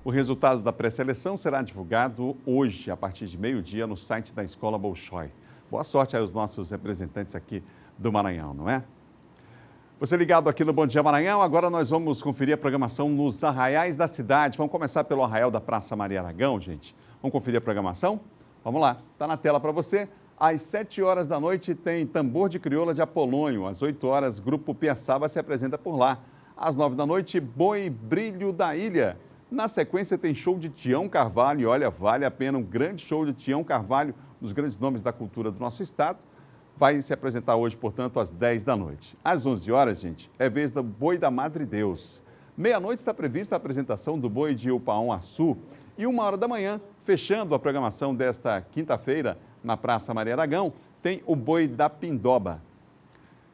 O resultado da pré-seleção será divulgado hoje, a partir de meio-dia, no site da Escola Bolshoi. Boa sorte aos nossos representantes aqui do Maranhão, não é? Você ligado aqui no Bom Dia Maranhão, agora nós vamos conferir a programação nos arraiais da cidade. Vamos começar pelo arraial da Praça Maria Aragão, gente. Vamos conferir a programação? Vamos lá, está na tela para você. Às 7 horas da noite tem Tambor de Crioula de Apolônio. Às 8 horas, Grupo Piaçaba se apresenta por lá. Às 9 da noite, Boi Brilho da Ilha. Na sequência tem show de Tião Carvalho, e olha, vale a pena, um grande show de Tião Carvalho, um dos grandes nomes da cultura do nosso estado. Vai se apresentar hoje, portanto, às 10 da noite. Às 11 horas, gente, é vez do Boi da Madre Deus. Meia-noite está prevista a apresentação do Boi de Upaon-Açu e 1h da manhã, fechando a programação desta quinta-feira, na Praça Maria Aragão, tem o Boi da Pindoba.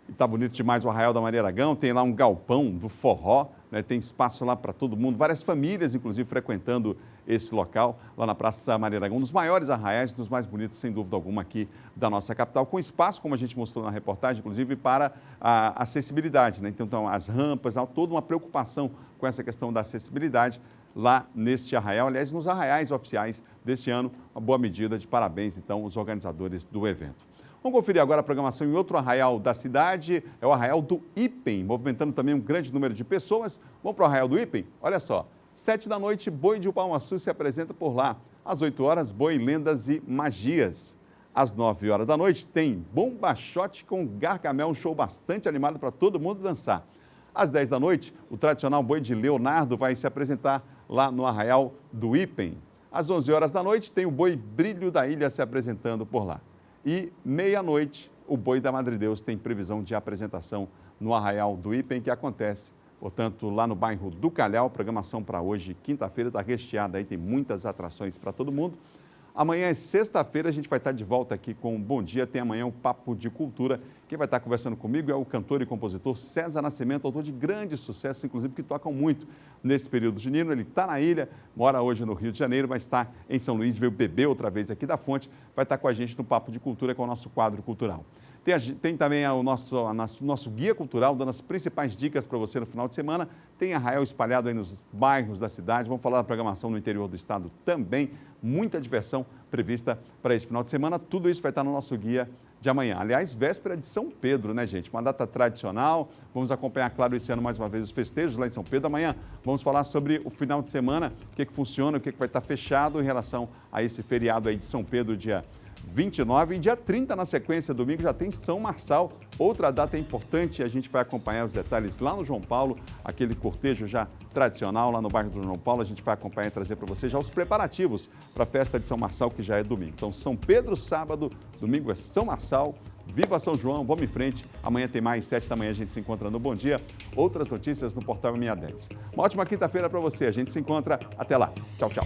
E tá bonito demais o Arraial da Maria Aragão, tem lá um galpão do forró, né? Tem espaço lá para todo mundo, várias famílias, inclusive, frequentando esse local, lá na Praça Maria Aragão, um dos maiores arraiais, dos mais bonitos, sem dúvida alguma, aqui da nossa capital, com espaço, como a gente mostrou na reportagem, inclusive, para a acessibilidade, né? Então, as rampas, há toda uma preocupação com essa questão da acessibilidade lá neste arraial, aliás, nos arraiais oficiais deste ano, uma boa medida, de parabéns, então, os organizadores do evento. Vamos conferir agora a programação em outro arraial da cidade, é o Arraial do Ipem, movimentando também um grande número de pessoas. Vamos para o Arraial do Ipem? Olha só, 7 da noite, Boi de Upaon-Açu se apresenta por lá. Às 8 horas, Boi, Lendas e Magias. Às 9 horas da noite, tem Bomba Shot com Gargamel, um show bastante animado para todo mundo dançar. Às 10 da noite, o tradicional Boi de Leonardo vai se apresentar lá no Arraial do Ipem. Às 11 horas da noite, tem o Boi Brilho da Ilha se apresentando por lá. E meia-noite, o Boi da Madre Deus tem previsão de apresentação no Arraial do Ipem, que acontece, portanto, lá no bairro do Calhau. Programação para hoje, quinta-feira, está recheada aí, tem muitas atrações para todo mundo. Amanhã é sexta-feira, a gente vai estar de volta aqui com Bom Dia, tem amanhã um Papo de Cultura. Quem vai estar conversando comigo é o cantor e compositor César Nascimento, autor de grandes sucessos, inclusive que tocam muito nesse período junino. Ele está na ilha, mora hoje no Rio de Janeiro, mas está em São Luís, veio beber outra vez aqui da Fonte, vai estar com a gente no Papo de Cultura, com o nosso quadro cultural. Tem também o nosso guia cultural, dando as principais dicas para você no final de semana. Tem arraial espalhado aí nos bairros da cidade. Vamos falar da programação no interior do estado também. Muita diversão prevista para esse final de semana. Tudo isso vai estar no nosso guia de amanhã. Aliás, véspera de São Pedro, né, gente? Uma data tradicional. Vamos acompanhar, claro, esse ano mais uma vez os festejos lá em São Pedro. Amanhã vamos falar sobre o final de semana, o que funciona, o que vai estar fechado em relação a esse feriado aí de São Pedro, dia 29 e dia 30 na sequência, domingo, já tem São Marçal, outra data importante, a gente vai acompanhar os detalhes lá no João Paulo, aquele cortejo já tradicional lá no bairro do João Paulo, a gente vai acompanhar e trazer para você já os preparativos para a festa de São Marçal, que já é domingo. Então, São Pedro, sábado, domingo é São Marçal, viva São João, vamos em frente, amanhã tem mais, 7 da manhã a gente se encontra no Bom Dia, outras notícias no Portal 610. Uma ótima quinta-feira para você, a gente se encontra, até lá, tchau, tchau.